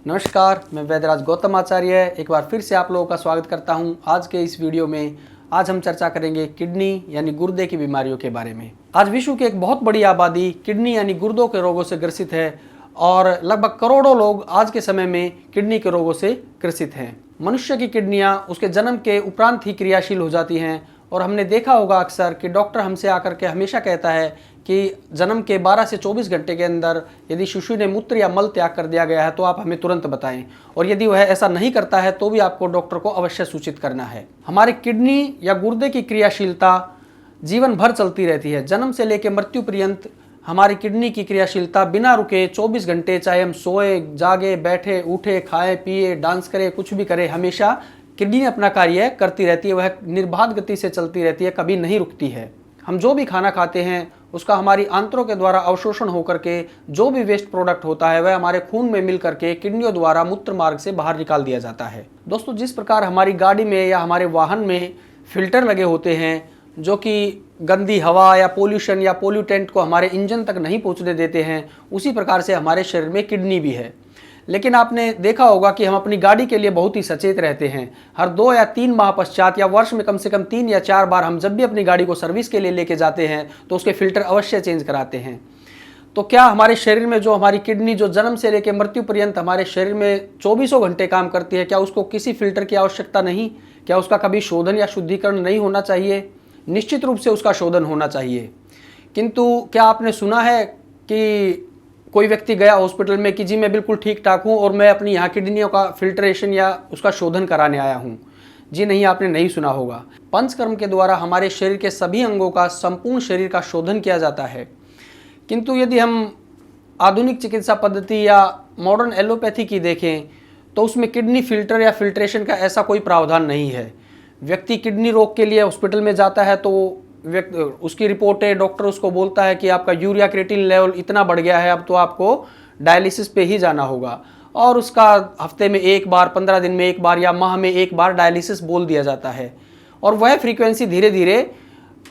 नमस्कार, मैं वैद्यराज गौतम आचार्य एक बार फिर से आप लोगों का स्वागत करता हूं। आज के इस वीडियो में आज हम चर्चा करेंगे किडनी यानी गुर्दे की बीमारियों के बारे में। आज विश्व की एक बहुत बड़ी आबादी किडनी यानी गुर्दों के रोगों से ग्रसित है और लगभग करोड़ों लोग आज के समय में किडनी के रोगों से ग्रसित हैं। मनुष्य की किडनियां उसके जन्म के उपरांत ही क्रियाशील हो जाती हैं और हमने देखा होगा अक्सर कि डॉक्टर हमसे आकर के हमेशा कहता है कि जन्म के 12 से 24 घंटे के अंदर यदि शिशु ने मूत्र या मल त्याग कर दिया गया है तो आप हमें तुरंत बताएं, और यदि वह ऐसा नहीं करता है तो भी आपको डॉक्टर को अवश्य सूचित करना है। हमारे किडनी या गुर्दे की क्रियाशीलता जीवन भर चलती रहती है। जन्म से लेकर मृत्यु पर्यंत हमारी किडनी की क्रियाशीलता बिना रुके 24 घंटे, चाहे हम सोए, जागे, बैठे, उठे, खाए, पिए, डांस करें, कुछ भी करें, हमेशा किडनी अपना कार्य करती रहती है। वह निर्बाध गति से चलती रहती है, कभी नहीं रुकती है। हम जो भी खाना खाते हैं उसका हमारी आंत्रों के द्वारा अवशोषण होकर के जो भी वेस्ट प्रोडक्ट होता है वह हमारे खून में मिल करके किडनियों द्वारा मूत्र मार्ग से बाहर निकाल दिया जाता है। दोस्तों, जिस प्रकार हमारी गाड़ी में या हमारे वाहन में फिल्टर लगे होते हैं जो कि गंदी हवा या पोल्यूशन या पोल्यूटेंट को हमारे इंजन तक नहीं पहुंचने देते हैं, उसी प्रकार से हमारे शरीर में किडनी भी है। लेकिन आपने देखा होगा कि हम अपनी गाड़ी के लिए बहुत ही सचेत रहते हैं। हर 2 या 3 माह पश्चात या वर्ष में कम से कम 3 या 4 बार हम जब भी अपनी गाड़ी को सर्विस के लिए लेके जाते हैं तो उसके फिल्टर अवश्य चेंज कराते हैं। तो क्या हमारे शरीर में जो हमारी किडनी जो जन्म से लेकर मृत्यु पर्यंत हमारे शरीर में 24 घंटे काम करती है, क्या उसको किसी फिल्टर की आवश्यकता नहीं? क्या उसका कभी शोधन या शुद्धिकरण नहीं होना चाहिए? निश्चित रूप से उसका शोधन होना चाहिए। किंतु क्या आपने सुना है कि कोई व्यक्ति गया हॉस्पिटल में कि जी मैं बिल्कुल ठीक ठाक हूँ और मैं अपनी यहाँ किडनियों का फिल्ट्रेशन या उसका शोधन कराने आया हूँ? जी नहीं, आपने नहीं सुना होगा। पंचकर्म के द्वारा हमारे शरीर के सभी अंगों का, संपूर्ण शरीर का शोधन किया जाता है। किंतु यदि हम आधुनिक चिकित्सा पद्धति या मॉडर्न एलोपैथी की देखें तो उसमें किडनी फिल्टर या फिल्ट्रेशन का ऐसा कोई प्रावधान नहीं है। व्यक्ति किडनी रोग के लिए हॉस्पिटल में जाता है तो उसकी रिपोर्ट है, डॉक्टर उसको बोलता है कि आपका यूरिया क्रिएटिन लेवल इतना बढ़ गया है, अब तो आपको डायलिसिस पे ही जाना होगा, और उसका हफ्ते में एक बार, 15 दिन में एक बार या माह में एक बार डायलिसिस बोल दिया जाता है। और वह फ्रीक्वेंसी धीरे धीरे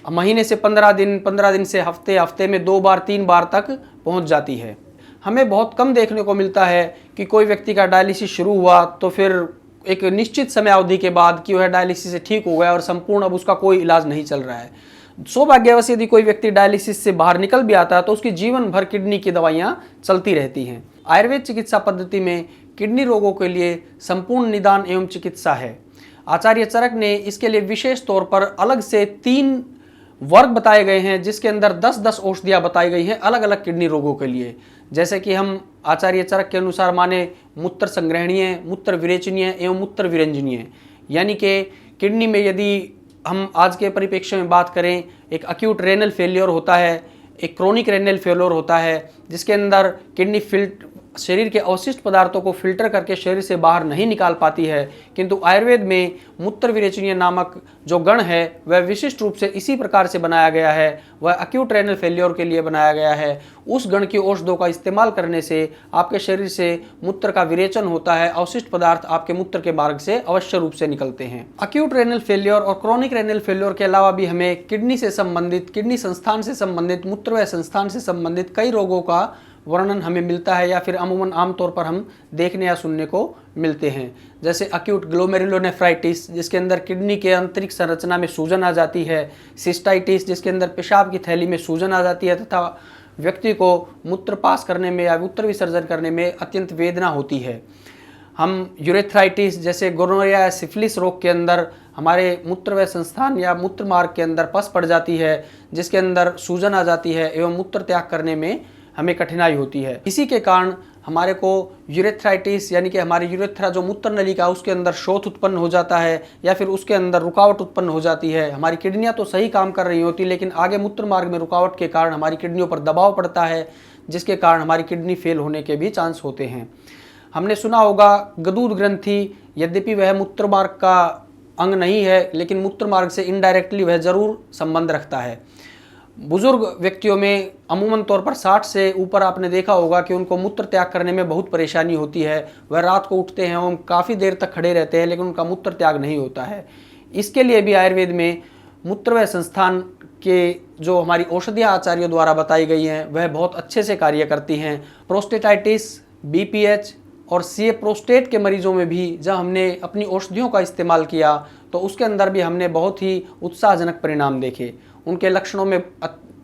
महीने से 15 दिन, 15 दिन से हफ्ते, हफ्ते में 2 बार 3 बार तक पहुँच जाती है। हमें बहुत कम देखने को मिलता है कि कोई व्यक्ति का डायलिसिस शुरू हुआ तो फिर एक निश्चित समय अवधि के बाद कि वह डायलिसिस से ठीक हो गया और संपूर्ण अब उसका कोई इलाज नहीं चल रहा है। सौभाग्यवश यदि कोई व्यक्ति डायलिसिस से बाहर निकल भी आता है तो उसकी जीवन भर किडनी की दवाइयां चलती रहती हैं। आयुर्वेद चिकित्सा पद्धति में किडनी रोगों के लिए संपूर्ण निदान एवं चिकित्सा है। आचार्य चरक ने इसके लिए विशेष तौर पर अलग से 3 वर्ग बताए गए हैं जिसके अंदर 10-10 औषधियाँ बताई गई हैं अलग अलग किडनी रोगों के लिए। जैसे कि हम आचार्य चरक के अनुसार माने मूत्र संग्रहणीय, मूत्र विरेचनीय एवं मूत्र विरंजनीय। यानी कि किडनी में यदि हम आज के परिप्रेक्ष्य में बात करें, एक अक्यूट रेनल फेलियर होता है, एक क्रोनिक रेनल फेलियर होता है जिसके अंदर किडनी शरीर के अवशिष्ट पदार्थों को फिल्टर करके शरीर से बाहर नहीं निकाल पाती है। किंतु आयुर्वेद में मूत्र विरेचनीय नामक जो गण है वह विशिष्ट रूप से इसी प्रकार से बनाया गया है, वह अक्यूट रेनल फेलियर के लिए बनाया गया है। उस गण की औषधों का इस्तेमाल करने से आपके शरीर से मूत्र का विरेचन होता है, अवशिष्ट पदार्थ आपके मूत्र के मार्ग से अवश्य रूप से निकलते हैं। अक्यूट रेनल फेलियर और क्रोनिक रेनल फेलियर के अलावा भी हमें किडनी से संबंधित, किडनी संस्थान से संबंधित, मूत्रवाय संस्थान से संबंधित कई रोगों का वर्णन हमें मिलता है या फिर अमूमन आमतौर पर हम देखने या सुनने को मिलते हैं। जैसे अक्यूट ग्लोमेरुलोनेफ्राइटिस जिसके अंदर किडनी के आंतरिक संरचना में सूजन आ जाती है, सिस्टाइटिस जिसके अंदर पेशाब की थैली में सूजन आ जाती है तथा व्यक्ति को मूत्र पास करने में या मूत्र विसर्जन करने में अत्यंत वेदना होती है। हम यूरेथ्राइटिस जैसे गोनोरिया या सिफिलिस रोग के अंदर हमारे मूत्रवाय संस्थान या मूत्र मार्ग के अंदर पस पड़ जाती है जिसके अंदर सूजन आ जाती है एवं मूत्र त्याग करने में हमें कठिनाई होती है। इसी के कारण हमारे को यूरेथ्राइटिस यानी कि हमारी यूरेथ्रा जो मूत्र नलिका उसके अंदर शोथ उत्पन्न हो जाता है या फिर उसके अंदर रुकावट उत्पन्न हो जाती है। हमारी किडनियां तो सही काम कर रही होती लेकिन आगे मूत्र मार्ग में रुकावट के कारण हमारी किडनियों पर दबाव पड़ता है जिसके कारण हमारी किडनी फेल होने के भी चांस होते हैं। हमने सुना होगा गदूद ग्रंथि, यद्यपि वह मूत्र मार्ग का अंग नहीं है लेकिन मूत्र मार्ग से इनडायरेक्टली वह जरूर संबंध रखता है। बुजुर्ग व्यक्तियों में अमूमन तौर पर 60 से ऊपर आपने देखा होगा कि उनको मूत्र त्याग करने में बहुत परेशानी होती है। वह रात को उठते हैं, वो काफ़ी देर तक खड़े रहते हैं लेकिन उनका मूत्र त्याग नहीं होता है। इसके लिए भी आयुर्वेद में मूत्रवाय संस्थान के जो हमारी औषधियाँ आचार्यों द्वारा बताई गई हैं वह बहुत अच्छे से कार्य करती हैं। प्रोस्टेटाइटिस, BPH, और सीए प्रोस्टेट के मरीजों में भी जब हमने अपनी औषधियों का इस्तेमाल किया तो उसके अंदर भी हमने बहुत ही उत्साहजनक परिणाम देखे। उनके लक्षणों में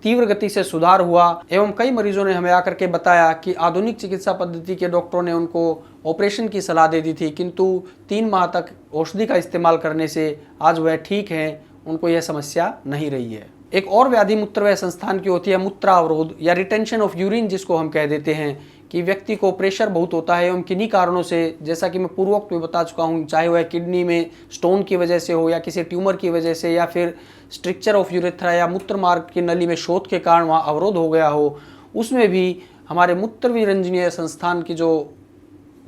तीव्र गति से सुधार हुआ एवं कई मरीजों ने हमें आकर के बताया कि आधुनिक चिकित्सा पद्धति के डॉक्टरों ने उनको ऑपरेशन की सलाह दे दी थी, किंतु 3 माह तक औषधि का इस्तेमाल करने से आज वह ठीक हैं, उनको यह समस्या नहीं रही है। एक और व्याधि मूत्रवय संस्थान की होती है मूत्रावरोध या रिटेंशन ऑफ यूरिन, जिसको हम कह देते हैं कि व्यक्ति को प्रेशर बहुत होता है एवं किन्हीं कारणों से, जैसा कि मैं पूर्वोक्त में बता चुका हूँ, चाहे वह किडनी में स्टोन की वजह से हो या किसी ट्यूमर की वजह से या फिर स्ट्रिक्चर ऑफ यूरेथ्रा या मूत्र मार्ग की नली में शोथ के कारण वहाँ अवरोध हो गया हो, उसमें भी हमारे मूत्र विरंजनीय संस्थान की जो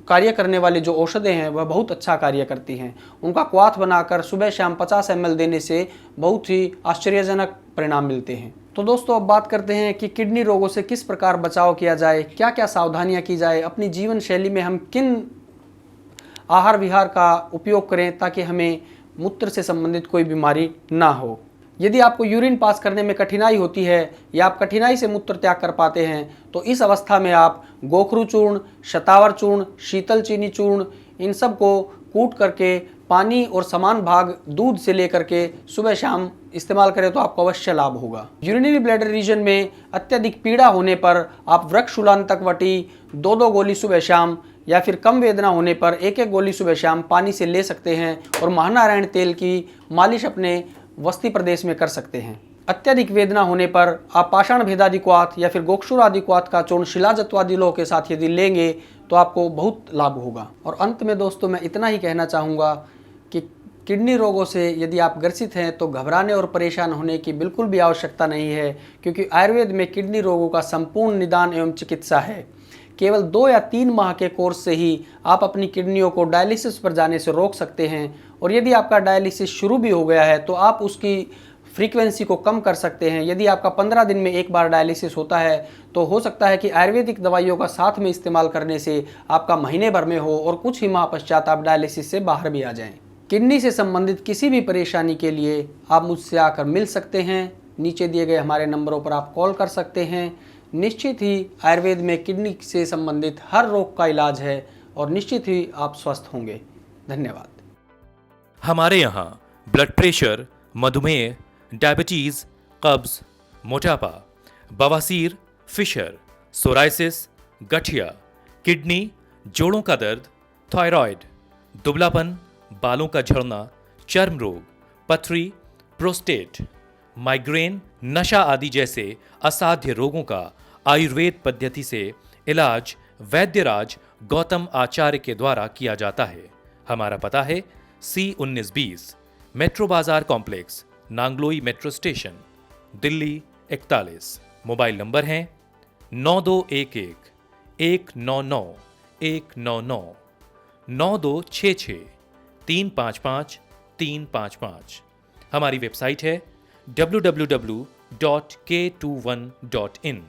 कार्य करने वाली जो औषधें हैं वह बहुत अच्छा कार्य करती हैं। उनका क्वाथ बनाकर सुबह शाम 50 ml देने से बहुत ही आश्चर्यजनक परिणाम मिलते हैं। तो दोस्तों, अब बात करते हैं कि किडनी रोगों से किस प्रकार बचाव किया जाए, क्या क्या सावधानियां की जाए, अपनी जीवन शैली में हम किन आहार विहार का उपयोग करें ताकि हमें मूत्र से संबंधित कोई बीमारी ना हो। यदि आपको यूरिन पास करने में कठिनाई होती है या आप कठिनाई से मूत्र त्याग कर पाते हैं तो इस अवस्था में आप गोखरू चूर्ण, शतावर चूर्ण, शीतल चीनी चूर्ण, इन सब को कूट करके पानी और समान भाग दूध से लेकर के सुबह शाम इस्तेमाल करें तो आपको अवश्य लाभ होगा। यूरिनरी ब्लैडर रीजन में अत्यधिक पीड़ा होने पर आप वृक्षशूलांतक वटी 2-2 गोली सुबह शाम या फिर कम वेदना होने पर 1-1 गोली सुबह शाम पानी से ले सकते हैं और महानारायण तेल की मालिश अपने वस्ती प्रदेश में कर सकते हैं। अत्यधिक वेदना होने पर आप पाषाण भेदादि क्वाथ या फिर गोक्षुर आदि क्वाथ का चूर्ण शिलाजत्वादि लोह के साथ यदि लेंगे तो आपको बहुत लाभ होगा। और अंत में दोस्तों, मैं इतना ही कहना चाहूँगा कि किडनी रोगों से यदि आप ग्रसित हैं तो घबराने और परेशान होने की बिल्कुल भी आवश्यकता नहीं है, क्योंकि आयुर्वेद में किडनी रोगों का संपूर्ण निदान एवं चिकित्सा है। केवल 2 या 3 माह के कोर्स से ही आप अपनी किडनियों को डायलिसिस पर जाने से रोक सकते हैं, और यदि आपका डायलिसिस शुरू भी हो गया है तो आप उसकी फ्रीक्वेंसी को कम कर सकते हैं। यदि आपका 15 दिन में एक बार डायलिसिस होता है तो हो सकता है कि आयुर्वेदिक दवाइयों का साथ में इस्तेमाल करने से आपका महीने भर में हो और कुछ ही माह पश्चात आप डायलिसिस से बाहर भी आ जाएं। किडनी से संबंधित किसी भी परेशानी के लिए आप मुझसे आकर मिल सकते हैं। नीचे दिए गए हमारे नंबरों पर आप कॉल कर सकते हैं। निश्चित ही आयुर्वेद में किडनी से संबंधित हर रोग का इलाज है और निश्चित ही आप स्वस्थ होंगे। धन्यवाद। हमारे यहाँ ब्लड प्रेशर, मधुमेह, डायबिटीज, कब्ज, मोटापा, बवासीर, फिशर, सोराइसिस, गठिया, किडनी, जोड़ों का दर्द, थायराइड, दुबलापन, बालों का झड़ना, चर्म रोग, पथरी, प्रोस्टेट, माइग्रेन, नशा आदि जैसे असाध्य रोगों का आयुर्वेद पद्धति से इलाज वैद्यराज गौतम आचार्य के द्वारा किया जाता है। हमारा पता है C1920 मेट्रो बाजार complex, Nangloi metro station, Delhi 41। Mobile number हैं 9211 199 199, 9266 355 355। हमारी वेबसाइट है www.k21.in।